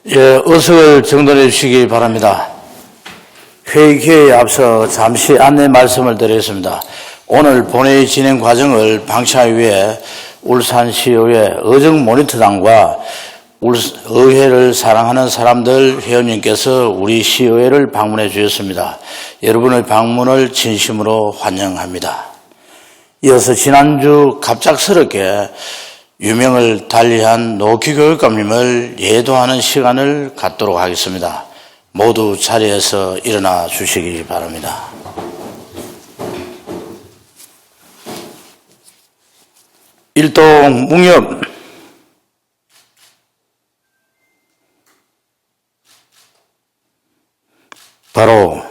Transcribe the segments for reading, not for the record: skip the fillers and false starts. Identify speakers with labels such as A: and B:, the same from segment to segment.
A: 예, 의석을 정돈해 주시기 바랍니다. 회의 기회에 앞서 잠시 안내 말씀을 드리겠습니다. 오늘 본회의 진행 과정을 방치하기 위해 울산시의회 의정모니터단과 의회를 사랑하는 사람들 회원님께서 우리 시의회를 방문해 주셨습니다. 여러분의 방문을 진심으로 환영합니다. 이어서 지난주 갑작스럽게 유명을 달리한 노키 교육감님을 예도하는 시간을 갖도록 하겠습니다. 모두 자리에서 일어나 주시기 바랍니다. 일동 묵념. 바로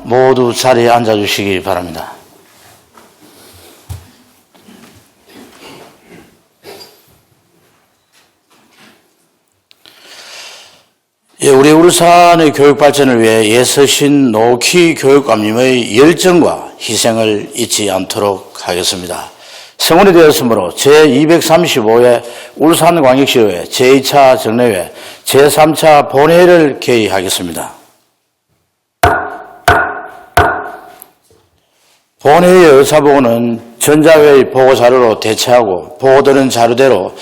A: 모두 자리에 앉아 주시기 바랍니다. 예, 우리 울산의 교육 발전을 위해 예서신 노키 교육감님의 열정과 희생을 잊지 않도록 하겠습니다. 성원이 되었으므로 제235회 울산광역시의회 제2차 정례회 제3차 본회의를 개의하겠습니다. 본회의의 의사보고는 전자회의 보고자료로 대체하고 보고되는 자료대로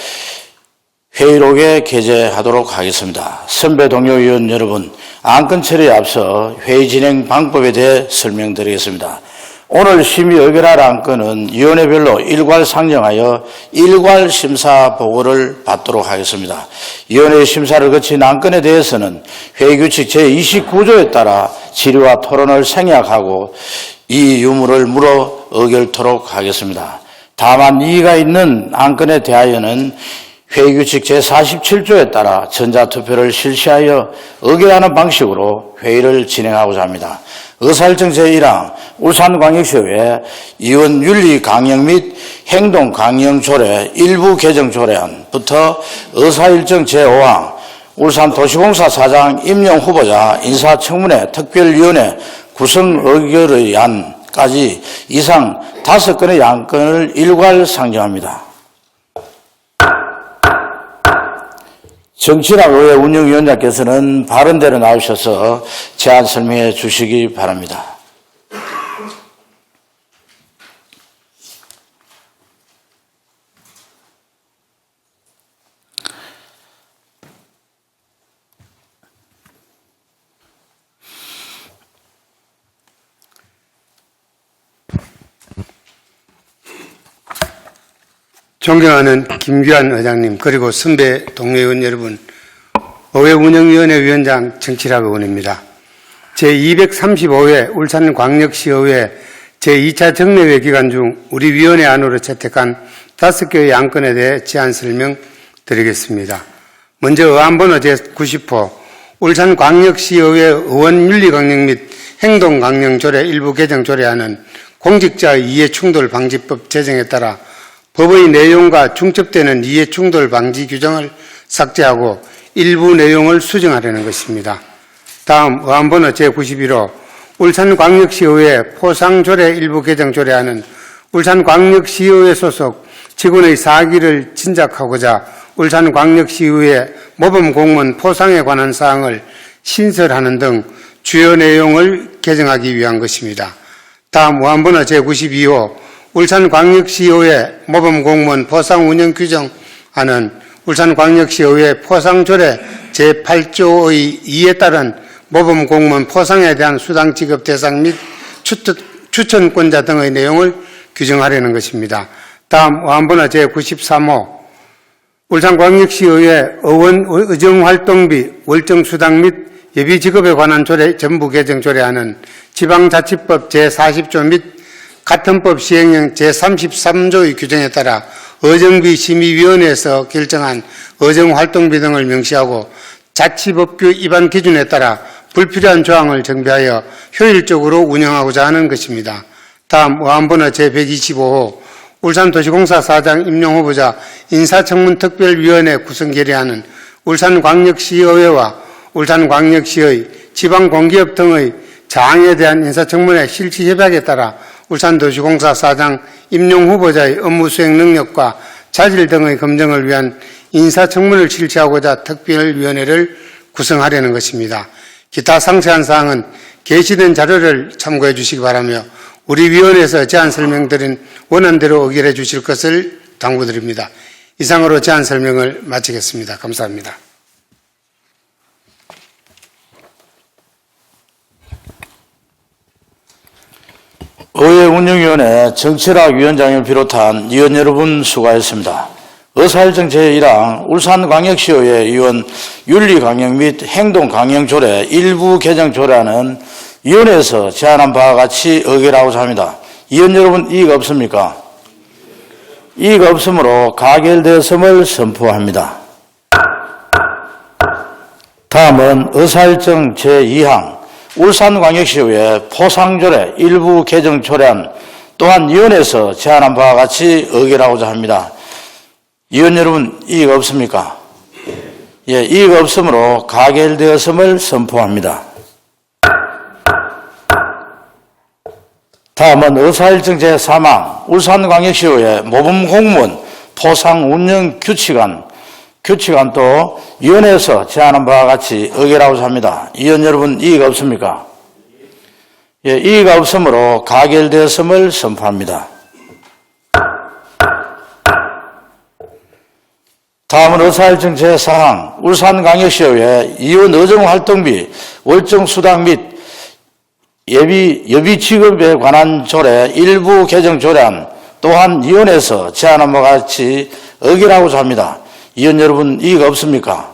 A: 회의록에 게재하도록 하겠습니다. 선배 동료 위원 여러분, 안건 처리에 앞서 회의 진행 방법에 대해 설명드리겠습니다. 오늘 심의 의결할 안건은 위원회별로 일괄 상정하여 일괄 심사 보고를 받도록 하겠습니다. 위원회 심사를 거친 안건에 대해서는 회의규칙 제29조에 따라 질의와 토론을 생략하고 이 유무를 물어 의결토록 하겠습니다. 다만 이의가 있는 안건에 대하여는 회의규칙 제47조에 따라 전자투표를 실시하여 의결하는 방식으로 회의를 진행하고자 합니다. 의사일정 제1항 울산광역시의회 이원 윤리 강령 및 행동 강령 조례 일부 개정 조례안부터 의사일정 제5항 울산도시공사 사장 임용 후보자 인사청문회 특별위원회 구성 의결의 안까지 이상 5건의 안건을 일괄 상정합니다. 정치락 의회 운영위원장께서는 발언대로 나오셔서 제안 설명해 주시기 바랍니다.
B: 존경하는 김규환 의장님, 그리고 선배 동료의원 여러분, 의회운영위원회 위원장 정치락 의원입니다. 제235회 울산광역시의회 제2차 정례회 기간 중 우리 위원회 안으로 채택한 5개의 안건에 대해 제안 설명 드리겠습니다. 먼저 의안번호 제90호 울산광역시의회 의원윤리강령 및 행동강령조례 일부 개정 조례안은 공직자의 이해충돌 방지법 제정에 따라 법의 내용과 중첩되는 이해충돌 방지 규정을 삭제하고 일부 내용을 수정하려는 것입니다. 다음 의안번호 제91호 울산광역시의회 포상조례 일부 개정 조례안은 울산광역시의회 소속 직원의 사기를 진작하고자 울산광역시의회 모범공무원 포상에 관한 사항을 신설하는 등 주요 내용을 개정하기 위한 것입니다. 다음 의안번호 제92호 울산광역시의회 모범공무원 포상운영규정안은 울산광역시의회 포상조례 제8조의 2에 따른 모범공무원 포상에 대한 수당 지급 대상 및 추천권자 등의 내용을 규정하려는 것입니다. 다음 의안번호 제93호 울산광역시의회 의원 의정활동비 월정수당 및 예비지급에 관한 조례 전부 개정 조례안은 지방자치법 제40조 및 같은 법 시행령 제33조의 규정에 따라 의정비 심의위원회에서 결정한 의정활동비 등을 명시하고 자치법규 위반 기준에 따라 불필요한 조항을 정비하여 효율적으로 운영하고자 하는 것입니다. 다음 의안번호 제125호 울산도시공사 사장 임용 후보자 인사청문특별위원회 구성 결의안은 울산광역시의회와 울산광역시의 지방공기업 등의 장에 대한 인사청문회 실시 협약에 따라 울산도시공사 사장 임용 후보자의 업무 수행 능력과 자질 등의 검증을 위한 인사청문을 실시하고자 특별위원회를 구성하려는 것입니다. 기타 상세한 사항은 게시된 자료를 참고해 주시기 바라며 우리 위원회에서 제안 설명드린 원안대로 의결해 주실 것을 당부드립니다. 이상으로 제안 설명을 마치겠습니다. 감사합니다.
A: 의회 운영위원회 정치락 위원장을 비롯한 위원 여러분 수고하셨습니다. 의사일정 제1항 울산광역시의회 의원 윤리강령 및 행동강령조례 일부 개정 조례안은 위원회에서 제안한 바와 같이 의결하고자 합니다. 위원 여러분 이의가 없습니까? 이의가 없으므로 가결되었음을 선포합니다. 다음은 의사일정 제2항 울산광역시의회 포상조례 일부 개정 조례안 또한 위원회에서 제안한 바와 같이 의결하고자 합니다. 위원 여러분 이의가 없습니까? 예, 이의가 없으므로 가결되었음을 선포합니다. 다음은 의사일정 제3항 울산광역시의회 모범공무원 포상운영 규칙안도 위원회에서 제안한 바와 같이 의결하고자 합니다. 위원 여러분 이의가 없습니까? 예, 이의가 없으므로 가결되었음을 선포합니다. 다음은 의사일정 제4항 울산광역시의회 이원 의정활동비 월정수당 및 예비 지급에 관한 조례 일부 개정 조례안 또한 위원회에서 제안한 바와 같이 의결하고자 합니다. 위원 여러분 이의가 없습니까?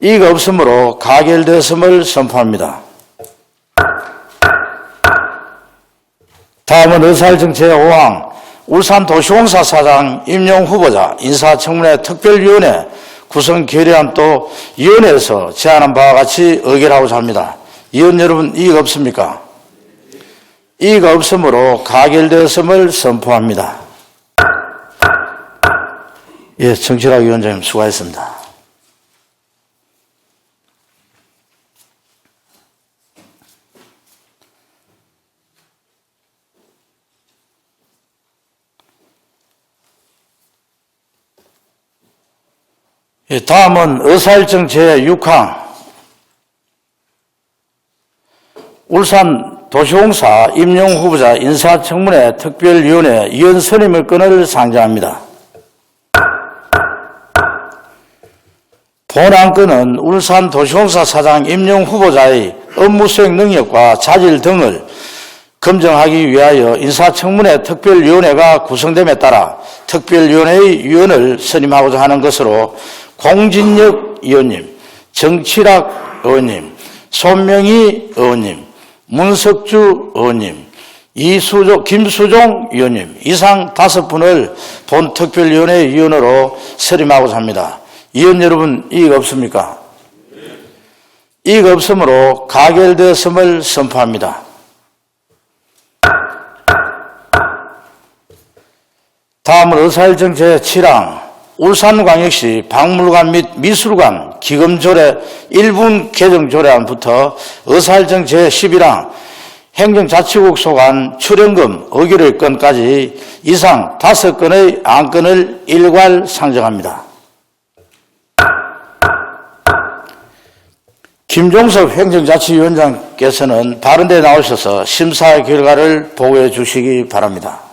A: 이의가 없으므로 가결되었음을 선포합니다. 다음은 의사일정 제5항 울산도시공사 사장 임용 후보자 인사청문회 특별위원회 구성 결의안 또 위원회에서 제안한 바와 같이 의결하고자 합니다. 위원 여러분 이의가 없습니까? 이의가 없으므로 가결되었음을 선포합니다. 예, 정치락 위원장님 수고하셨습니다. 예, 다음은 의사일정 제6항 울산도시공사 임용 후보자 인사청문회 특별위원회 위원 선임의 건을 상정합니다. 본 안건은 울산도시공사 사장 임용 후보자의 업무수행 능력과 자질 등을 검증하기 위하여 인사청문회 특별위원회가 구성됨에 따라 특별위원회의 위원을 선임하고자 하는 것으로 공진혁 의원님, 정치락 의원님, 손명희 의원님, 문석주 의원님, 김수종 의원님 이상 5분을 본 특별위원회 위원으로 선임하고자 합니다. 위원 여러분 이의가 없습니까? 이의가 없으므로 가결되었음을 선포합니다. 다음은 의사일정 제7항 울산광역시 박물관 및 미술관 기금조례 일부 개정 조례안부터 의사일정 제11항 행정자치국 소관 출연금 의결의 건까지 이상 5건의 안건을 일괄 상정합니다. 김종섭 행정자치위원장께서는 발언대에 나오셔서 심사 결과를 보고해 주시기 바랍니다.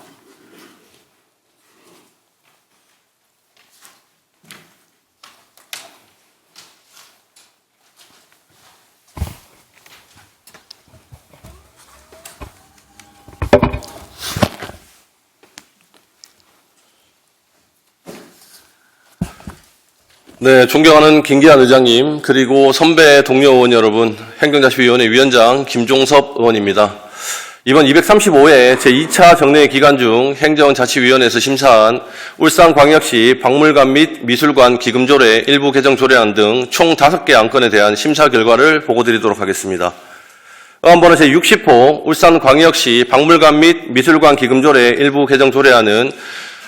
C: 네, 존경하는 김기한 의장님, 그리고 선배 동료 의원 여러분, 행정자치위원회 위원장 김종섭 의원입니다. 이번 235회 제2차 정례 기간 중 행정자치위원회에서 심사한 울산광역시 박물관 및 미술관 기금조례 일부 개정 조례안 등 총 5개 안건에 대한 심사 결과를 보고드리도록 하겠습니다. 의안번호 제60호 울산광역시 박물관 및 미술관 기금조례 일부 개정 조례안은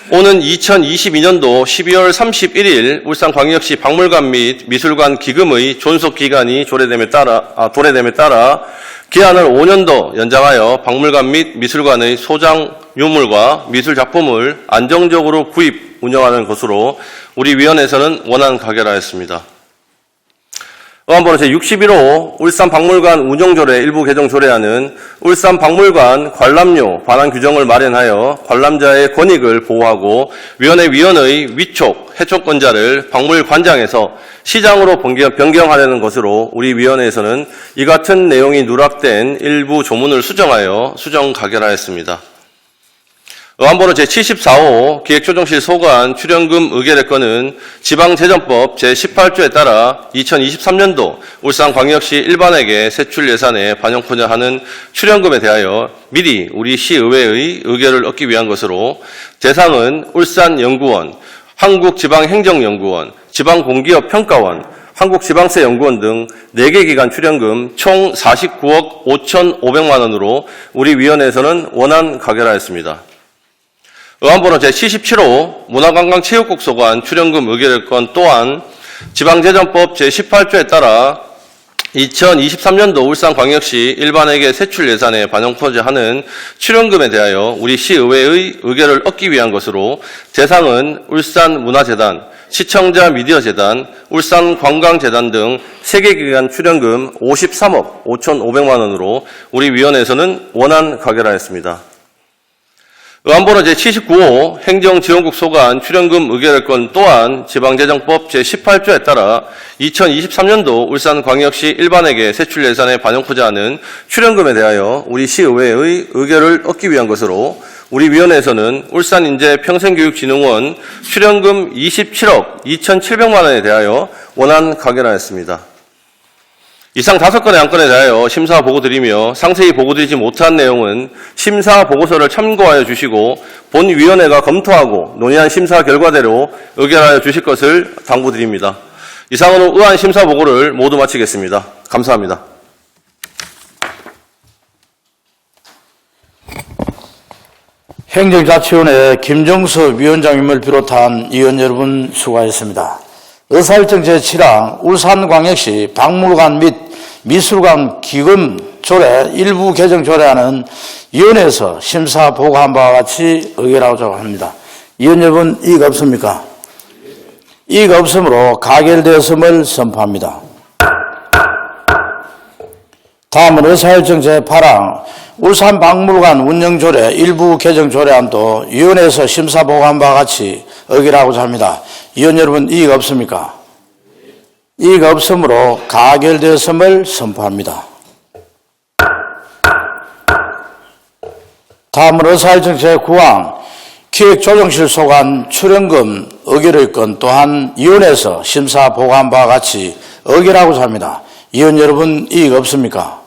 C: 오는 2022년도 12월 31일 울산광역시 박물관 및 미술관 기금의 존속기간이 도래됨에 따라 기한을 5년 더 연장하여 박물관 및 미술관의 소장 유물과 미술 작품을 안정적으로 구입, 운영하는 것으로 우리 위원회에서는 원안 가결하였습니다. 의안번호 제61호 울산박물관 운영조례 일부 개정 조례안은 울산박물관 관람료 반환 규정을 마련하여 관람자의 권익을 보호하고 위원회 위원의 위촉, 해촉권자를 박물관장에서 시장으로 변경하려는 것으로 우리 위원회에서는 이 같은 내용이 누락된 일부 조문을 수정하여 수정 가결하였습니다. 의안번호 제74호 기획조정실 소관 출연금 의결의 건은 지방재정법 제18조에 따라 2023년도 울산광역시 일반회계 세출 예산에 반영코자 하는 출연금에 대하여 미리 우리 시의회의 의결을 얻기 위한 것으로 대상은 울산연구원, 한국지방행정연구원, 지방공기업평가원, 한국지방세연구원 등 4개 기관 출연금 총 49억 5,500만 원으로 우리 위원회에서는 원안 가결하였습니다. 의안번호 제77호 문화관광체육국 소관 출연금 의결권 또한 지방재정법 제18조에 따라 2023년도 울산광역시 일반회계 세출 예산에 반영토지 하는 출연금에 대하여 우리 시의회의 의결을 얻기 위한 것으로 대상은 울산문화재단, 시청자 미디어재단, 울산관광재단 등 3개 기관 출연금 53억 5,500만 원으로 우리 위원회에서는 원안 가결하였습니다. 의안번호 제79호 행정지원국 소관 출연금 의결권 또한 지방재정법 제18조에 따라 2023년도 울산광역시 일반회계 세출 예산에 반영코자 하는 출연금에 대하여 우리 시의회의 의결을 얻기 위한 것으로 우리 위원회에서는 울산인재평생교육진흥원 출연금 27억 2,700만 원에 대하여 원안 가결하였습니다. 이상 5건의 안건에 대하여 심사 보고드리며 상세히 보고드리지 못한 내용은 심사 보고서를 참고하여 주시고 본위원회가 검토하고 논의한 심사 결과대로 의결하여 주실 것을 당부드립니다. 이상으로 의안 심사 보고를 모두 마치겠습니다. 감사합니다.
A: 행정자치위원회 김정석 위원장님을 비롯한 위원 여러분 수고하셨습니다. 의사일정 제7항 울산광역시 박물관 및 미술관 기금 조례 일부 개정 조례안은 위원회에서 심사 보고한 바와 같이 의결하고자 합니다. 위원 여러분, 이의가 없습니까? 이의가 없으므로 가결되었음을 선포합니다. 다음은 의사일정 제8항 울산박물관 운영조례 일부 개정 조례안도 위원회에서 심사 보고한 바와 같이 의결하고자 합니다. 위원 여러분, 이의가 없습니까? 이의가 없으므로 가결되었음을 선포합니다. 다음은 의사일정 제9항 기획조정실 소관 출연금 의결의 건 또한 위원회에서 심사 보고한 바와 같이 의결하고자 합니다. 위원 여러분, 이의가 없습니까?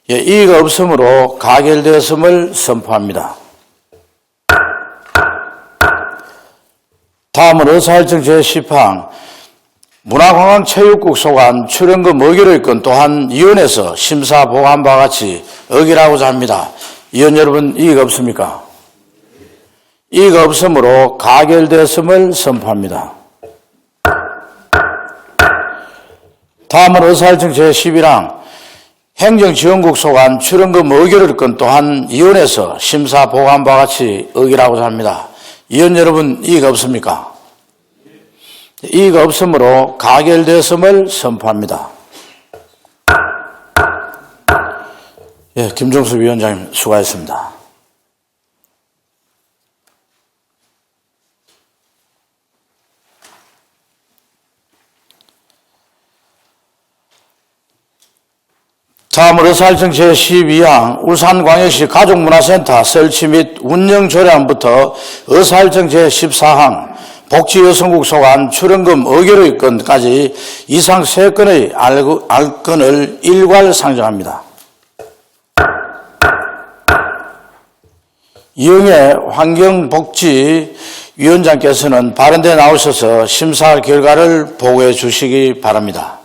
A: 예, 이의가 없으므로 가결되었음을 선포합니다. 다음은 의사일정 제10항 문화관광체육국 소관 출연금 의결의 건 또한 위원회에서 심사 보고한 바와 같이 의결하고자 합니다. 위원 여러분, 이의가 없습니까? 이의가 없으므로 가결되었음을 선포합니다. 다음은 의사일정 제11항 행정지원국 소관 출연금 의결의 건 또한 위원회에서 심사 보고한 바와 같이 의결하고자 합니다. 위원 여러분, 이의가 없습니까? 이의가 없으므로 가결되었음을 선포합니다. 예, 김종수 위원장님 수고하셨습니다. 다음으로 의사일정 제12항 울산광역시 가족문화센터 설치 및 운영 조례안부터 의사일정 제14항 복지여성국 소관 출연금 의결의 건까지 이상 3건의 안건을 일괄 상정합니다. 이영애 환경복지위원장께서는 발언대에 나오셔서 심사 결과를 보고해 주시기 바랍니다.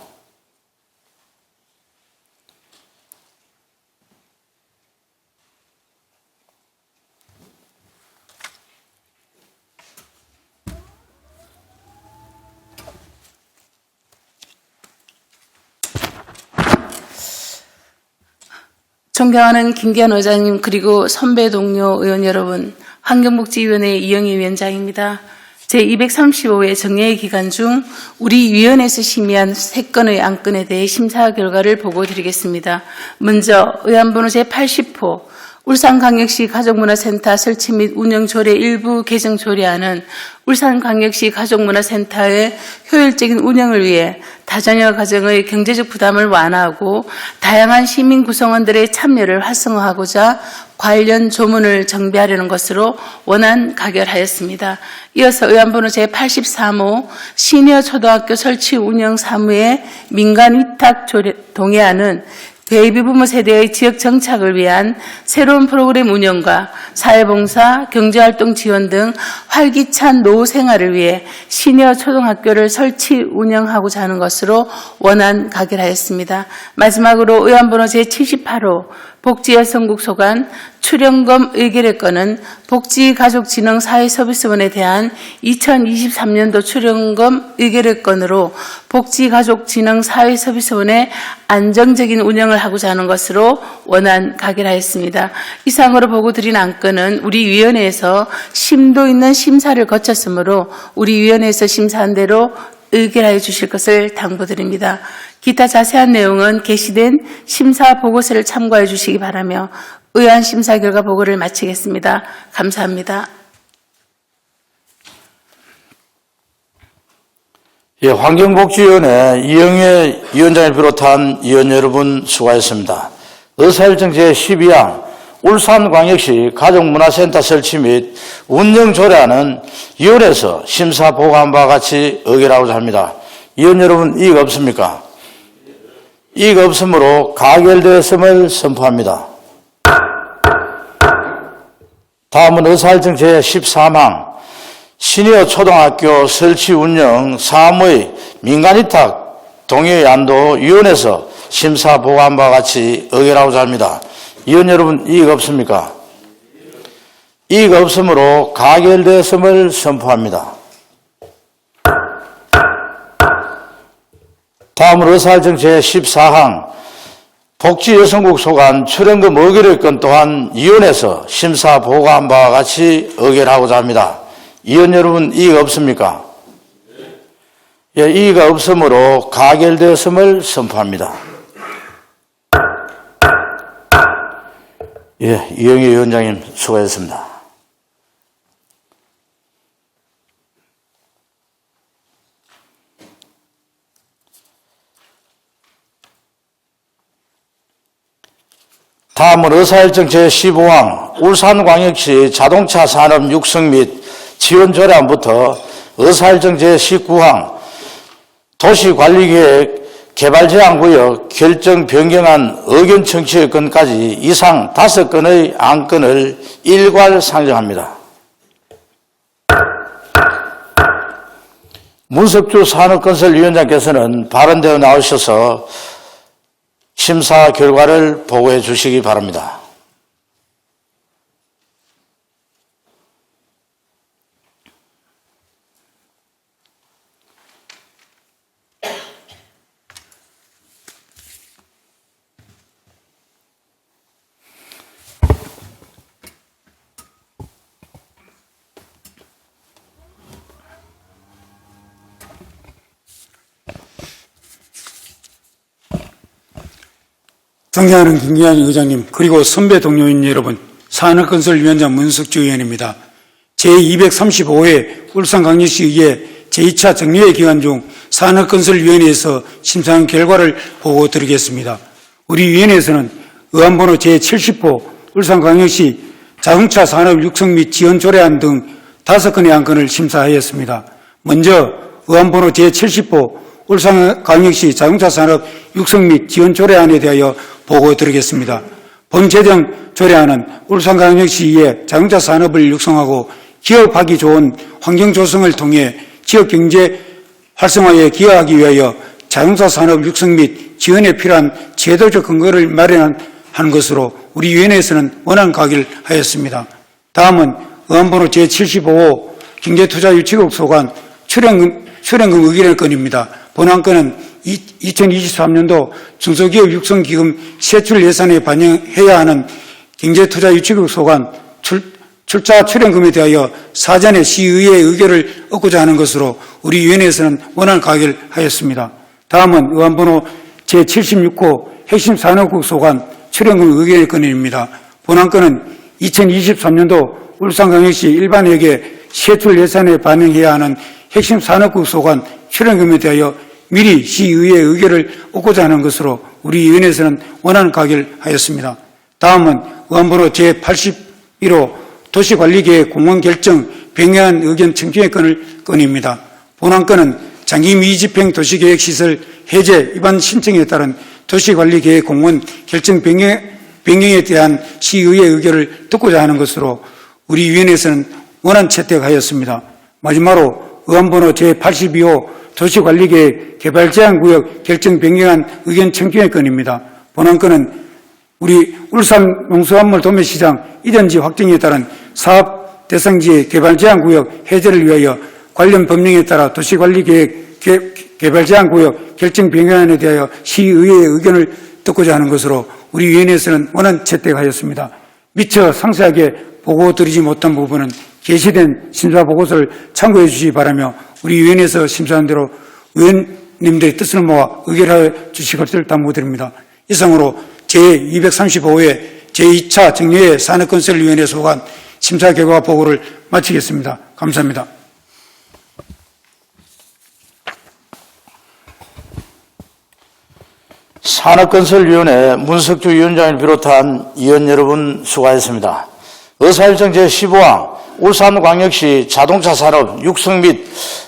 D: 존경하는 김기현 의장님 그리고 선배 동료 의원 여러분, 환경복지위원회 이영희 위원장입니다. 제235회 정례의 기간 중 우리 위원회에서 심의한 3건의 안건에 대해 심사 결과를 보고드리겠습니다. 먼저 의안번호 제80호 울산광역시 가족문화센터 설치 및 운영 조례 일부 개정 조례안은 울산광역시 가족문화센터의 효율적인 운영을 위해 다자녀 가정의 경제적 부담을 완화하고 다양한 시민 구성원들의 참여를 활성화하고자 관련 조문을 정비하려는 것으로 원안 가결하였습니다. 이어서 의안번호 제83호 시니어 초등학교 설치 운영 사무의 민간 위탁 동의안은 베이비 부모 세대의 지역 정착을 위한 새로운 프로그램 운영과 사회봉사, 경제활동 지원 등 활기찬 노후 생활을 위해 시니어 초등학교를 설치 운영하고자 하는 것으로 원안 가결하였습니다. 마지막으로 의안번호 제78호 복지여성국 소관 출연금 의결의 건은 복지가족진흥사회서비스원에 대한 2023년도 출연금 의결의 건으로 복지가족진흥사회서비스원의 안정적인 운영을 하고자 하는 것으로 원안 가결하였습니다. 이상으로 보고드린 안건은 우리 위원회에서 심도 있는 심사를 거쳤으므로 우리 위원회에서 심사한 대로 의결하여 주실 것을 당부드립니다. 기타 자세한 내용은 게시된 심사 보고서를 참고해 주시기 바라며 의안 심사 결과 보고를 마치겠습니다. 감사합니다.
A: 예, 환경복지위원회 이영애 위원장을 비롯한 위원 여러분 수고하셨습니다. 의사일정 제12항 울산광역시 가족문화센터 설치 및 운영조례안은 위원회에서 심사 보고한 바와 같이 의결하고자 합니다. 위원 여러분, 이의가 없습니까? 이의가 없으므로 가결되었음을 선포합니다. 다음은 의사일정 제13항 시니어 초등학교 설치 운영 사무의 민간위탁 동의안도 위원회에서 심사 보고한 바와 같이 의결하고자 합니다. 위원 여러분, 이의가 없습니까? 이의가 없으므로 가결되었음을 선포합니다. 다음으로 의사일정 제14항 복지여성국 소관 출연금 의결의 건 또한 위원회에서 심사 보고한 바와 같이 의결하고자 합니다. 위원 여러분, 이의가 없습니까? 예, 이의가 없으므로 가결되었음을 선포합니다. 예, 이영희 위원장님 수고하셨습니다. 다음은 의사일정 제15항 울산광역시 자동차 산업 육성 및 지원 조례안부터 의사일정 제19항 도시관리계획 개발제한구역 결정 변경안 의견 청취의 건까지 이상 5건의 안건을 일괄 상정합니다. 문석주 산업건설위원장께서는 발언되어 나오셔서 심사 결과를 보고해 주시기 바랍니다.
E: 존경하는 김기현 의장님 그리고 선배 동료인 여러분, 산업건설위원장 문석주 의원입니다. 제235회 울산광역시의회 제2차 정례회 기간 중 산업건설위원회에서 심사한 결과를 보고드리겠습니다. 우리 위원회에서는 의안번호 제70호 울산광역시 자동차 산업 육성 및 지원 조례안 등 5건의 안건을 심사하였습니다. 먼저 의안번호 제70호 울산광역시 자동차 산업 육성 및 지원 조례안에 대하여 보고드리겠습니다. 본 제정 조례안은 울산광역시의 자동차 산업을 육성하고 기업하기 좋은 환경 조성을 통해 지역 경제 활성화에 기여하기 위하여 자동차 산업 육성 및 지원에 필요한 제도적 근거를 마련하는 것으로 우리 위원회에서는 원안 가결하였습니다. 다음은 의안번호 제75호 경제투자유치국 소관 출연금 의결의 건입니다. 본 안건은 2023년도 중소기업 육성기금 세출 예산에 반영해야 하는 경제투자유치국 소관 출자 출연금에 대하여 사전에 시의회의 의결을 얻고자 하는 것으로 우리 위원회에서는 원안을 가결하였습니다. 다음은 의안번호 제76호 핵심 산업국 소관 출연금 의결 건입니다. 본안건은 2023년도 울산광역시 일반회계 세출 예산에 반영해야 하는 핵심 산업국 소관 출연금에 대하여 미리 시의회 의결을 얻고자 하는 것으로 우리 위원회에서는 원안을 가결하였습니다. 다음은 의안번호 제81호 도시관리계획 공원 결정 병행한 의견 청취의 건입니다. 본안건은 장기 미집행 도시계획시설 해제 위반 신청에 따른 도시관리계획 공원 결정 변경에 대한 시의회 의결을 듣고자 하는 것으로 우리 위원회에서는 원안 채택하였습니다. 마지막으로 의안번호 제82호 도시관리계획 개발제한구역 결정 변경안 의견 청취의 건입니다. 본안건은 우리 울산 농수산물 도매시장 이전지 확정에 따른 사업 대상지의 개발제한구역 해제를 위하여 관련 법령에 따라 도시관리계획 개발제한구역 결정 변경안에 대하여 시의회의 의견을 듣고자 하는 것으로 우리 위원회에서는 원안 채택하였습니다. 미처 상세하게 보고드리지 못한 부분은 게시된 심사보고서를 참고해 주시기 바라며 우리 위원회에서 심사한 대로 의원님들의 뜻을 모아 의결하여 주실 것을 당부드립니다. 이상으로 제235회 제2차 정례회 산업건설위원회 소관 심사 결과 보고를 마치겠습니다. 감사합니다.
A: 산업건설위원회 문석주 위원장을 비롯한 위원 여러분 수고하셨습니다. 의사일정 제15항 울산광역시 자동차 산업 육성 및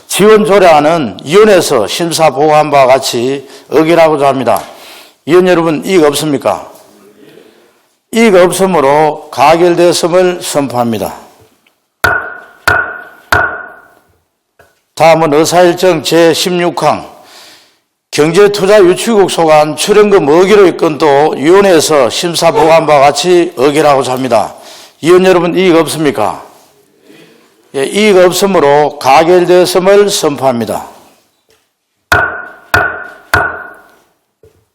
A: 지원 조례안은 위원회에서 심사 보고한 바와 같이 의결하고자 합니다. 위원 여러분, 이익 없습니까? 이익 없으므로 가결되었음을 선포합니다. 다음은 의사일정 제16항 경제투자유치국 소관 출연금 의결의 건도 위원회에서 심사 보고한 바와 같이 의결하고자 합니다. 위원 여러분, 이익 없습니까? 예, 이익 없으므로 가결되었음을 선포합니다.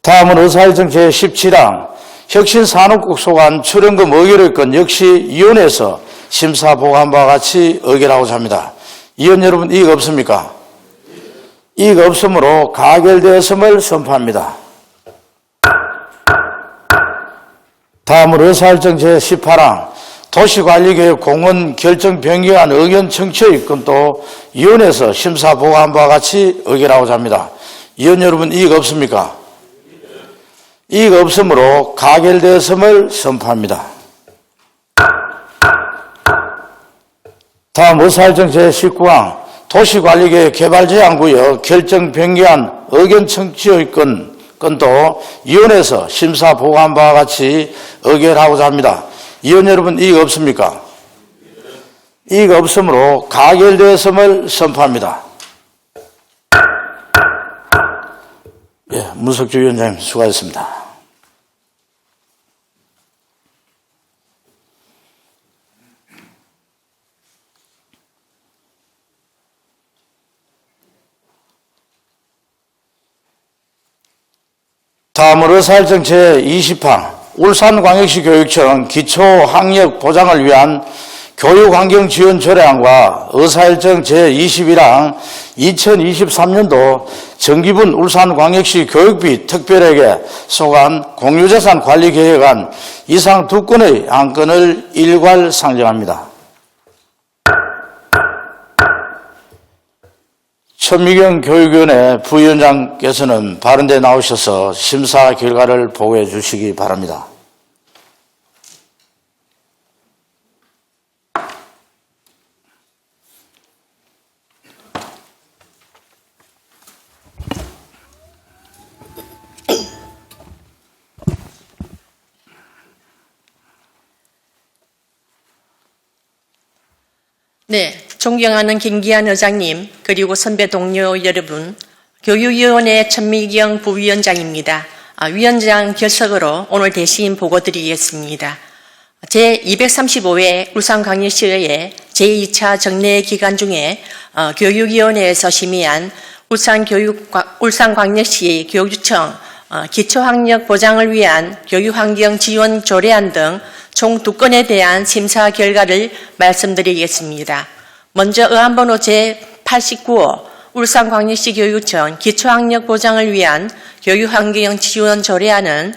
A: 다음은 의사일정 제17항 혁신산업국 소관 출연금 의결의 건 역시 위원회에서 심사 보고한 바와 같이 의결하고자 합니다. 위원 여러분, 이익 없습니까? 이익 없으므로 가결되었음을 선포합니다. 다음으로 의사일정 제18항 도시관리계획 공원 결정 변경안 의견 청취의 건도 위원회에서 심사 보고한 바와 같이 의결하고자 합니다. 위원 여러분, 이익 없습니까? 이익 없으므로 가결되었음을 선포합니다. 다음 의사일정 제19항 도시관리계획 개발제한구역 결정 변경안 의견 청취의 건도 위원회에서 심사 보고한 바와 같이 의결하고자 합니다. 위원 여러분, 이익 없습니까? 이익 없으므로 가결되었음을 선포합니다. 예, 문석주 위원장님 수고하셨습니다. 다음으로 의사일정 제20항 울산광역시 교육청 기초학력 보장을 위한 교육환경지원 조례안과 의사일정 제21항 2023년도 정기분 울산광역시 교육비 특별회계 소관 공유재산 관리계획안 이상 두 건의 안건을 일괄 상정합니다. 천미경 교육위원회 부위원장께서는 발언대에 나오셔서 심사 결과를 보고해 주시기 바랍니다.
F: 네, 존경하는 김기한 의장님, 그리고 선배 동료 여러분, 교육위원회 천미경 부위원장입니다. 위원장 결석으로 오늘 대신 보고드리겠습니다. 제235회 울산광역시의회 제2차 정례 기간 중에 교육위원회에서 심의한 울산광역시 교육청 기초학력 보장을 위한 교육환경 지원 조례안 등 총 2건에 대한 심사 결과를 말씀드리겠습니다. 먼저 의안번호 제89호 울산광역시 교육청 기초학력 보장을 위한 교육환경 지원 조례안은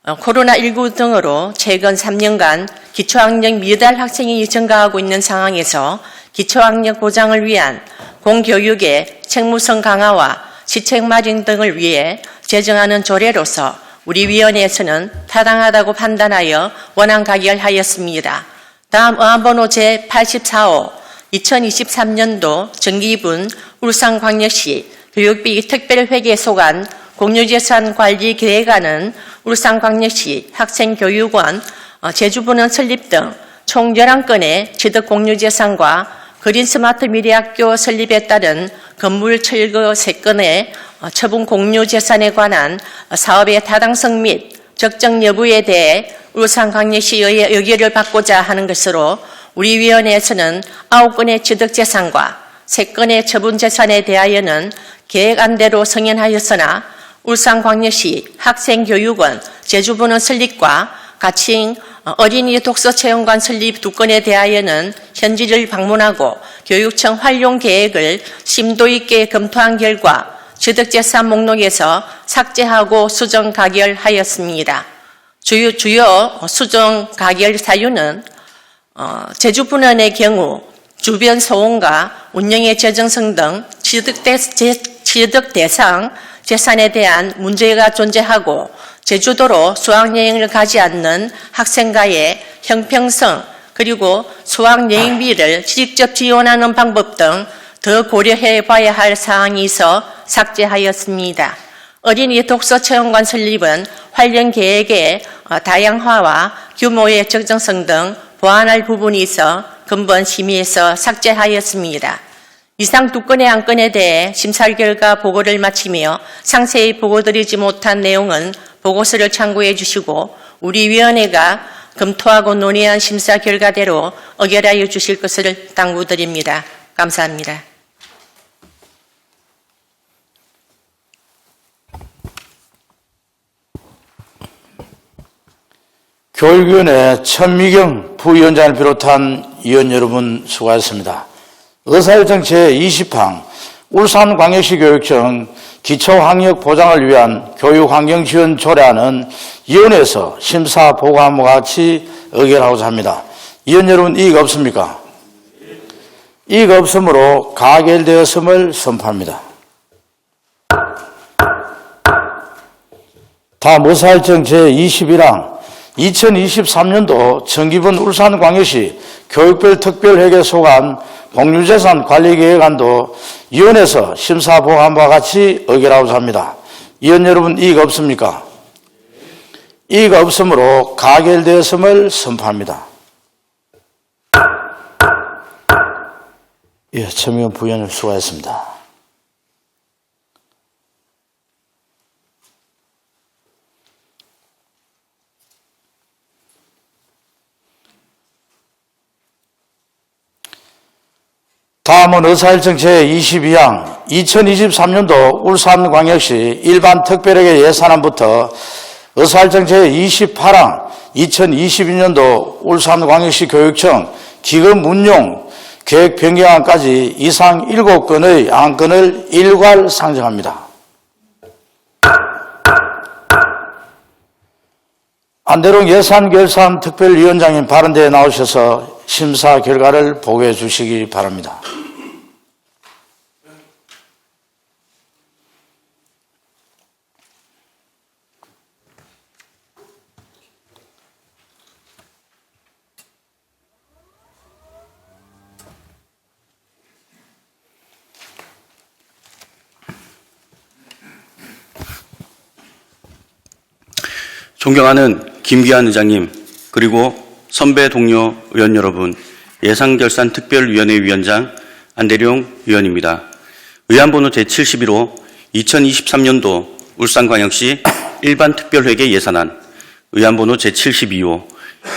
F: 코로나19 등으로 최근 3년간 기초학력 미달 학생이 증가하고 있는 상황에서 기초학력 보장을 위한 공교육의 책무성 강화와 시책 마련 등을 위해 제정하는 조례로서 우리 위원회에서는 타당하다고 판단하여 원안 가결하였습니다. 다음 의안번호 제84호 2023년도 정기분 울산광역시 교육비 특별회계 소관 공유재산 관리 계획안은 울산광역시 학생교육원 제주부는 설립 등 총 11건의 취득 공유재산과 그린스마트 미래학교 설립에 따른 건물 철거 3건의 처분 공유재산에 관한 사업의 타당성 및 적정 여부에 대해 울산광역시의 의결을 받고자 하는 것으로 우리 위원회에서는 9건의 취득재산과 3건의 처분재산에 대하여는 계획안대로 승인하였으나 울산광역시 학생교육원 제주부는 설립과 가칭 어린이 독서체험관 설립 2건에 대하여는 현지를 방문하고 교육청 활용 계획을 심도 있게 검토한 결과 취득재산 목록에서 삭제하고 수정 가결하였습니다. 주요 수정 가결 사유는 제주분원의 경우 주변 소음과 운영의 재정성 등 취득 대상 재산에 대한 문제가 존재하고 제주도로 수학여행을 가지 않는 학생과의 형평성 그리고 수학여행비를 직접 지원하는 방법 등 더 고려해 봐야 할 사항이 있어 삭제하였습니다. 어린이 독서체험관 설립은 관련 계획의 다양화와 규모의 적정성 등 보완할 부분이 있어 근본 심의에서 삭제하였습니다. 이상 2건의 안건에 대해 심사 결과 보고를 마치며 상세히 보고드리지 못한 내용은 보고서를 참고해 주시고 우리 위원회가 검토하고 논의한 심사 결과대로 의결하여 주실 것을 당부드립니다. 감사합니다.
A: 교육위원회 천미경 부위원장을 비롯한 위원 여러분 수고하셨습니다. 의사일정 제20항 울산광역시 교육청 기초학력 보장을 위한 교육환경지원 조례안은 위원회에서 심사 보고함과 같이 의결하고자 합니다. 위원 여러분 이의가 없습니까? 이의가 없으므로 가결되었음을 선포합니다. 다음 의사일정 제21항 2023년도 정기분 울산광역시 교육별 특별회계 소관 공유재산 관리계획안도 위원회에서 심사보고함과 같이 의결하고자 합니다. 위원 여러분 이의가 없습니까? 이의가 없으므로 가결되었음을 선포합니다. 예, 천미경 부위원님 수고하셨습니다. 다음은 의사일정 제22항 2023년도 울산광역시 일반 특별회계 예산안부터 의사일정 제28항 2022년도 울산광역시 교육청 기금 운용 계획 변경안까지 이상 7건의 안건을 일괄 상정합니다. 안대롱 예산결산특별위원장님 발언대에 나오셔서 심사 결과를 보고해 주시기 바랍니다.
G: 존경하는 김기한 의장님, 그리고 선배 동료 의원 여러분, 예산결산특별위원회 위원장 안대룡 위원입니다. 의안번호 제71호 2023년도 울산광역시 일반특별회계 예산안, 의안번호 제72호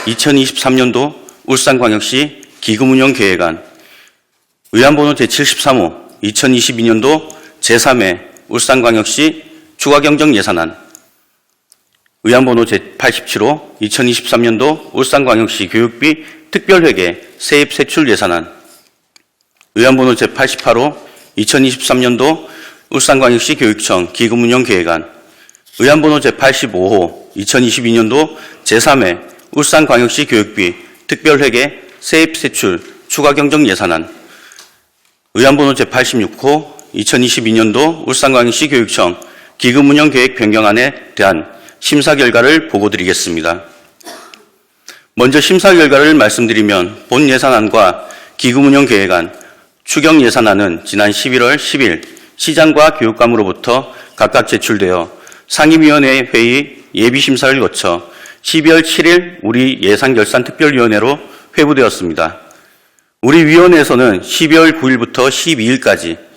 G: 2023년도 울산광역시 기금운용계획안, 의안번호 제73호 2022년도 제3회 울산광역시 추가경정예산안 의안번호 제87호 2023년도 울산광역시 교육비 특별회계 세입세출예산안 의안번호 제88호 2023년도 울산광역시 교육청 기금운영계획안 의안번호 제85호 2022년도 제3회 울산광역시 교육비 특별회계 세입세출 추가경정예산안 의안번호 제86호 2022년도 울산광역시 교육청 기금운영계획 변경안에 대한 심사 결과를 보고드리겠습니다. 먼저 심사 결과를 말씀드리면 본 예산안과 기금운영계획안, 추경예산안은 지난 11월 10일 시장과 교육감으로부터 각각 제출되어 상임위원회 회의 예비심사를 거쳐 12월 7일 우리 예산결산특별위원회로 회부되었습니다. 우리 위원회에서는 12월 9일부터 12일까지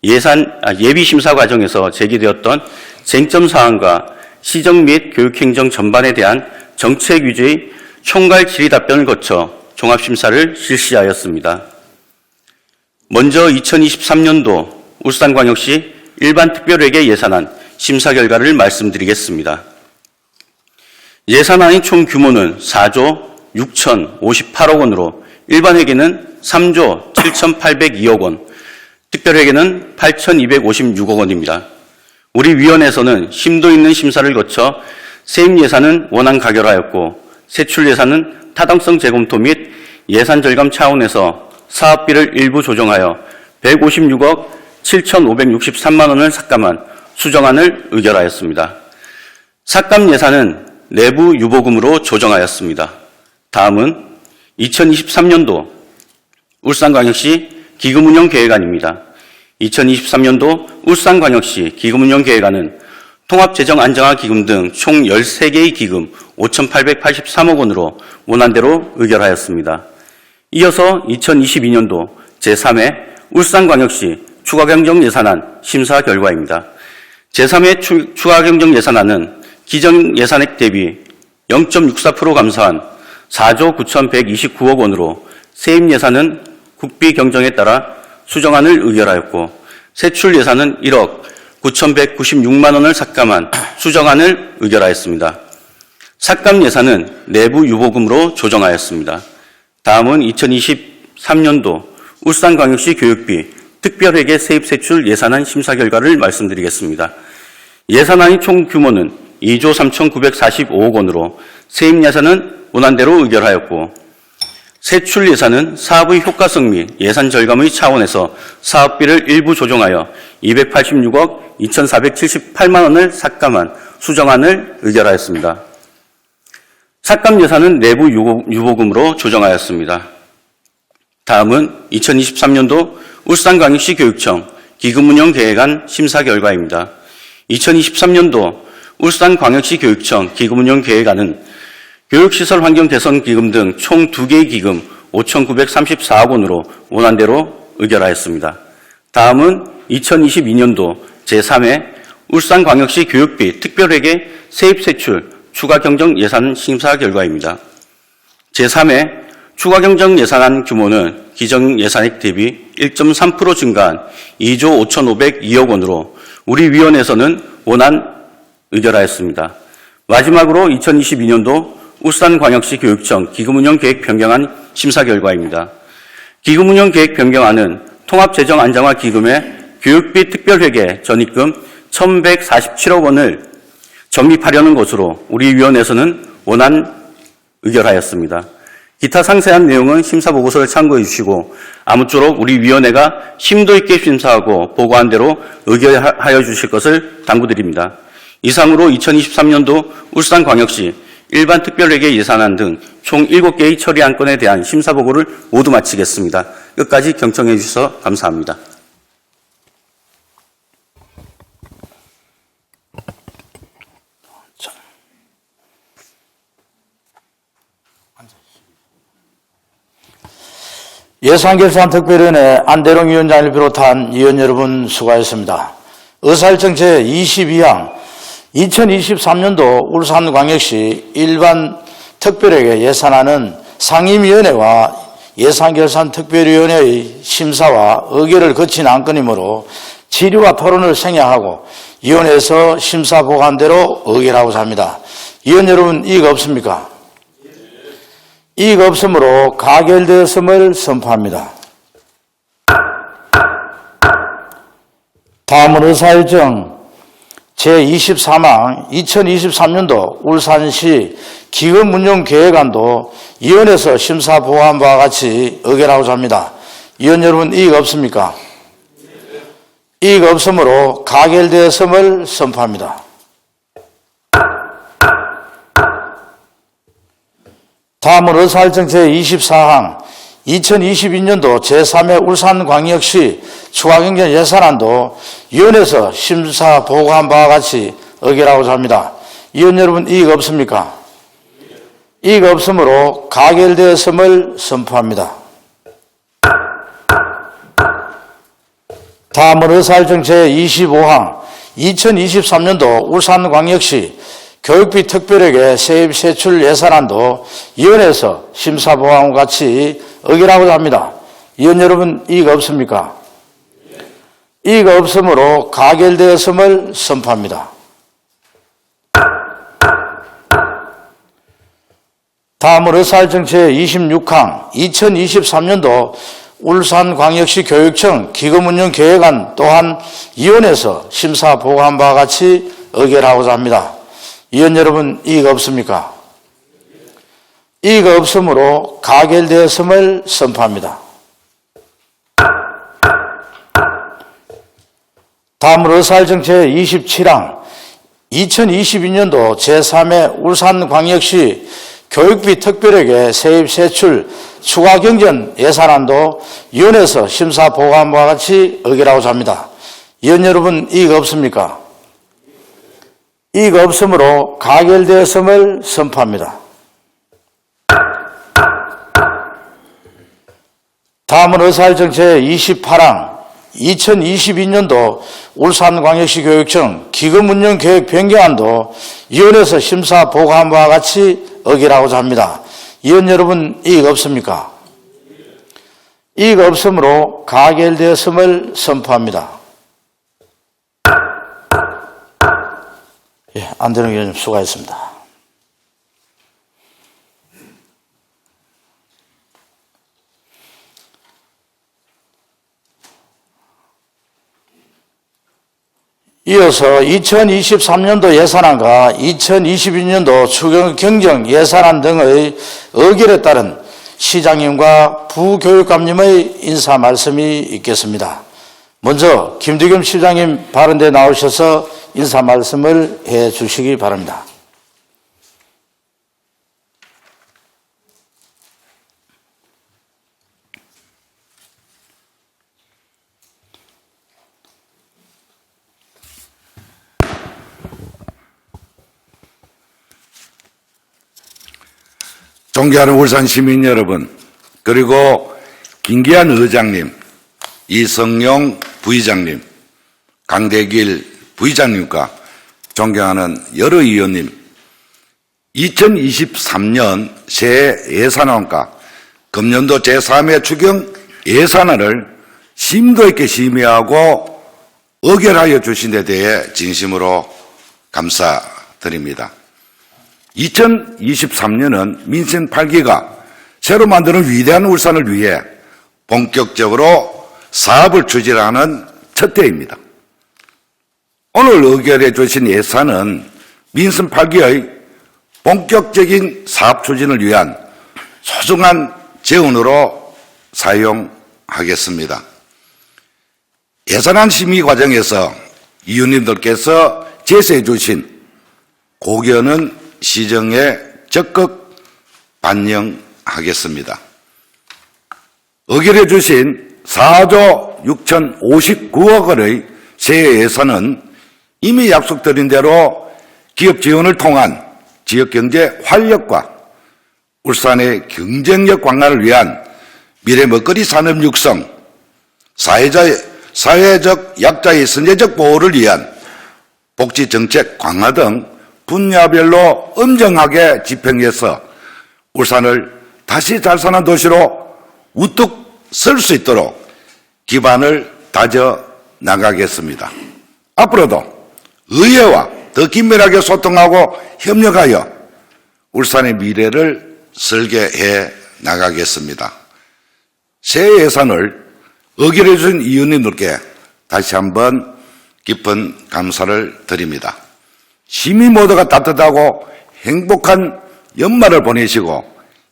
G: 예비심사 과정에서 제기되었던 쟁점사항과 시정 및 교육행정 전반에 대한 정책 위주의 총괄 질의 답변을 거쳐 종합심사를 실시하였습니다. 먼저 2023년도 울산광역시 일반특별회계 예산안 심사 결과를 말씀드리겠습니다. 예산안의 총 규모는 4조 6,058억 원으로 일반회계는 3조 7,802억 원, 특별회계는 8,256억 원입니다. 우리 위원회에서는 심도 있는 심사를 거쳐 세입 예산은 원안 가결하였고 세출 예산은 타당성 재검토 및 예산 절감 차원에서 사업비를 일부 조정하여 156억 7,563만 원을 삭감한 수정안을 의결하였습니다. 삭감 예산은 내부 유보금으로 조정하였습니다. 다음은 2023년도 울산광역시 기금운영계획안입니다. 2023년도 울산광역시 기금운영계획안은 통합재정안정화기금 등 총 13개의 기금 5,883억 원으로 원안대로 의결하였습니다. 이어서 2022년도 제3회 울산광역시 추가경정예산안 심사 결과입니다. 제3회 추가경정예산안은 기정 예산액 대비 0.64% 감소한 4조 9,129억 원으로 세입 예산은 국비 경정에 따라 수정안을 의결하였고 세출 예산은 1억 9,196만 원을 삭감한 수정안을 의결하였습니다. 삭감 예산은 내부 유보금으로 조정하였습니다. 다음은 2023년도 울산광역시 교육비 특별회계 세입세출 예산안 심사 결과를 말씀드리겠습니다. 예산안의 총 규모는 2조 3,945억 원으로 세입 예산은 원안대로 의결하였고 세출 예산은 사업의 효과성 및 예산 절감의 차원에서 사업비를 일부 조정하여 286억 2,478만 원을 삭감한 수정안을 의결하였습니다. 삭감 예산은 내부 유보금으로 조정하였습니다. 다음은 2023년도 울산광역시 교육청 기금운영계획안 심사 결과입니다. 2023년도 울산광역시 교육청 기금운영계획안은 교육시설 환경 개선 기금 등 총 2개의 기금 5,934억 원으로 원안대로 의결하였습니다. 다음은 2022년도 제3회 울산광역시 교육비 특별회계 세입세출 추가경정예산 심사 결과입니다. 제3회 추가경정예산안 규모는 기정예산액 대비 1.3% 증가한 2조 5,502억 원으로 우리 위원회에서는 원안 의결하였습니다. 마지막으로 2022년도 울산광역시 교육청 기금운영계획 변경안 심사 결과입니다. 기금운영계획 변경안은 통합재정안정화기금의 교육비 특별회계 전입금 1,147억 원을 적립하려는 것으로 우리 위원회에서는 원안 의결하였습니다. 기타 상세한 내용은 심사보고서를 참고해 주시고 아무쪼록 우리 위원회가 심도 있게 심사하고 보고한 대로 의결하여 주실 것을 당부드립니다. 이상으로 2023년도 울산광역시 일반 특별회계 예산안 등 총 7개의 처리 안건에 대한 심사보고를 모두 마치겠습니다. 끝까지 경청해 주셔서 감사합니다.
A: 예산결산특별위원회 안대롱 위원장을 비롯한 위원 여러분 수고하셨습니다. 의사일정 제22항 2023년도 울산광역시 일반 특별회계 예산안은 상임위원회와 예산결산특별위원회의 심사와 의결을 거친 안건이므로 질의와 토론을 생략하고 위원회에서 심사 보고한 대로 의결하고자 합니다. 위원 여러분, 이의가 없습니까? 이의가 없으므로 가결되었음을 선포합니다. 다음은 의사일정 제23항 2023년도 울산시 기금운용계획안도 위원회에서 심사 보고한 바와 같이 의결하고자 합니다. 위원 여러분, 이의가 없습니까? 이의가 없으므로 가결되었음을 선포합니다. 다음은 의사일정 제24항 2022년도 제3회 울산광역시 추가경정 예산안도 위원회에서 심사 보고한 바와 같이 의결하고자 합니다. 위원 여러분, 이의가 없습니까? 이의가 없으므로 가결되었음을 선포합니다. 다음은 의사일정 제25항 2023년도 울산광역시 교육비 특별회계 세입 세출 예산안도 위원회에서 심사 보고함과 같이 의결하고자 합니다. 위원 여러분, 이의가 없습니까? 이의가 없으므로 가결되었음을 선포합니다. 다음은 의사일정 제26항 2023년도 울산광역시 교육청 기금운용계획안 또한 위원회에서 심사 보고한 바와 같이 의결하고자 합니다. 위원 여러분, 이의가 없습니까? 이의가 없으므로 가결되었음을 선포합니다. 다음으로 의사일정 제27항 2022년도 제3회 울산광역시 교육비 특별회계 세입 세출 추가 경전 예산안도 위원회에서 심사 보고한 바와 같이 의결하고자 합니다. 위원 여러분, 이의가 없습니까? 이의가 없으므로 가결되었음을 선포합니다. 다음은 의사일정 제28항 2022년도 울산광역시 교육청 기금운용계획 변경안도 위원회에서 심사 보고한 바와 같이 의결하고자 합니다. 위원 여러분, 이의가 없습니까? 이의가 없으므로 가결되었음을 선포합니다. 안대령 위원님 수고하셨습니다. 이어서 2023년도 예산안과 2022년도 추경경 예산안 등의 의결에 따른 시장님과 부교육감님의 인사 말씀이 있겠습니다. 먼저 김두겸 시장님 발언대에 나오셔서 인사 말씀을 해 주시기 바랍니다.
H: 존경하는 울산 시민 여러분, 그리고 김기한 의장님, 이성용 부의장님, 강대길 부의장님과 존경하는 여러 의원님, 2023년 새 예산안과 금년도 제3회 추경 예산안을 심도 있게 심의하고 의결하여 주신 데 대해 진심으로 감사드립니다. 2023년은 민생 8기가 새로 만드는 위대한 울산을 위해 본격적으로 사업을 추진하는 첫 해입니다. 오늘 의결해 주신 예산은 민생 8기의 본격적인 사업 추진을 위한 소중한 재원으로 사용하겠습니다. 예산안 심의 과정에서 의원님들께서 제시해 주신 고견은 시정에 적극 반영하겠습니다. 의결해 주신 4조 6,059억 원의 새 예산은 이미 약속드린 대로 기업 지원을 통한 지역경제 활력과 울산의 경쟁력 강화를 위한 미래 먹거리 산업 육성, 사회적 약자의 선제적 보호를 위한 복지정책 강화 등 분야별로 엄정하게 집행해서 울산을 다시 잘 사는 도시로 우뚝 설 수 있도록 기반을 다져 나가겠습니다. 앞으로도 의회와 더 긴밀하게 소통하고 협력하여 울산의 미래를 설계해 나가겠습니다. 새 예산을 의결해 주신 의원님들께 다시 한번 깊은 감사를 드립니다. 시민 모두가 따뜻하고 행복한 연말을 보내시고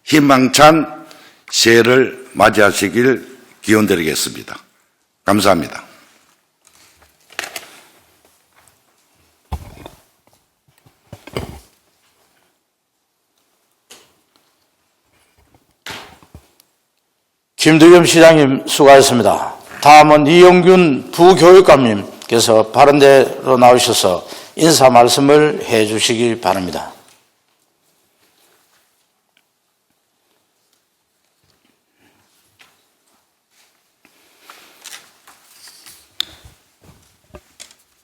H: 희망찬 새해를 맞이하시길 기원드리겠습니다. 감사합니다.
A: 김두겸 시장님 수고하셨습니다. 다음은 이용균 부교육감님께서 바른대로 나오셔서 인사 말씀을 해 주시기 바랍니다.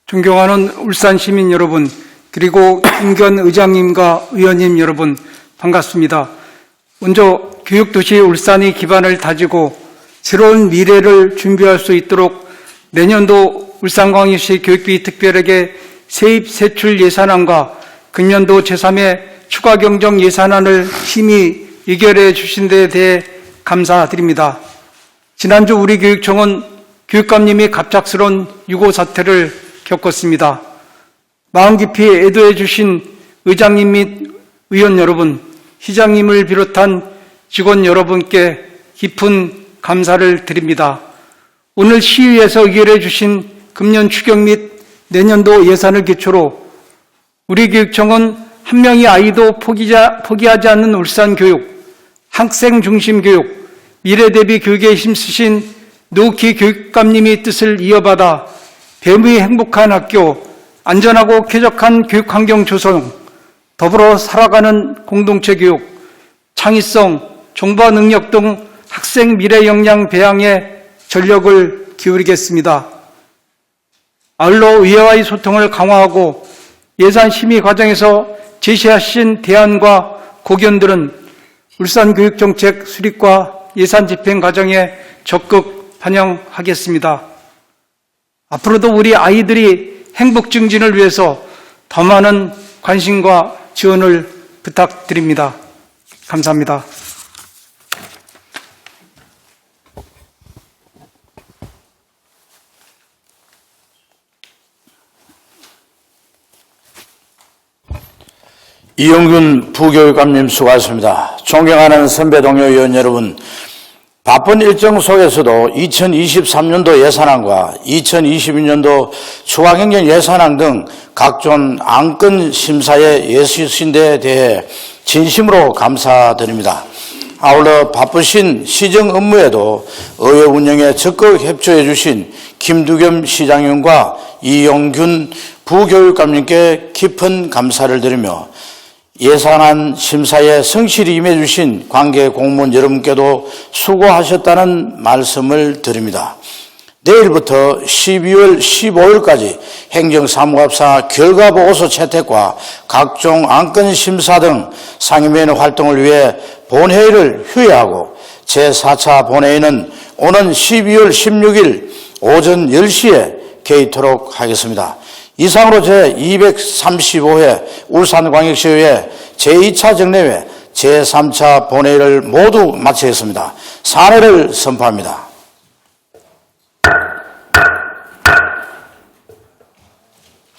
E: 존경하는 울산 시민 여러분, 그리고 김기현 의장님과 의원님 여러분, 반갑습니다. 먼저 교육도시 울산의 기반을 다지고 새로운 미래를 준비할 수 있도록 내년도 울산광역시 교육비 특별회계 세입 세출 예산안과 금년도 제3회 추가 경정 예산안을 심의 의결해 주신 데 대해 감사드립니다. 지난주 우리 교육청은 교육감님이 갑작스러운 유고 사태를 겪었습니다. 마음 깊이 애도해 주신 의장님 및 의원 여러분, 시장님을 비롯한 직원 여러분께 깊은 감사를 드립니다. 오늘 시의에서 의결해 주신 금년 추경 및 내년도 예산을 기초로 우리 교육청은 한 명의 아이도 포기하지 않는 울산 교육, 학생 중심 교육, 미래 대비 교육에 힘쓰신 노키 교육감님의 뜻을 이어받아 배움이 행복한 학교, 안전하고 쾌적한 교육 환경 조성, 더불어 살아가는 공동체 교육, 창의성, 정보 능력 등 학생 미래 역량 배양에 전력을 기울이겠습니다. 아울러 의회와의 소통을 강화하고 예산 심의 과정에서 제시하신 대안과 고견들은 울산교육정책 수립과 예산 집행 과정에 적극 반영하겠습니다. 앞으로도 우리 아이들이 행복 증진을 위해서 더 많은 관심과 지원을 부탁드립니다. 감사합니다.
A: 이용균 부교육감님 수고하셨습니다. 존경하는 선배 동료 의원 여러분, 바쁜 일정 속에서도 2023년도 예산안과 2022년도 추가경정 예산안 등 각종 안건 심사에 예수신 데 대해 진심으로 감사드립니다. 아울러 바쁘신 시정 업무에도 의회 운영에 적극 협조해 주신 김두겸 시장님과 이용균 부교육감님께 깊은 감사를 드리며 예산안 심사에 성실히 임해주신 관계 공무원 여러분께도 수고하셨다는 말씀을 드립니다. 내일부터 12월 15일까지 행정사무합사 결과보고서 채택과 각종 안건 심사 등 상임위원회 활동을 위해 본회의를 휴회하고 제4차 본회의는 오는 12월 16일 오전 10시에 개의토록 하겠습니다. 이상으로 제235회 울산광역시의회 제2차 정례회 제3차 본회의를 모두 마치겠습니다. 사례를 선포합니다.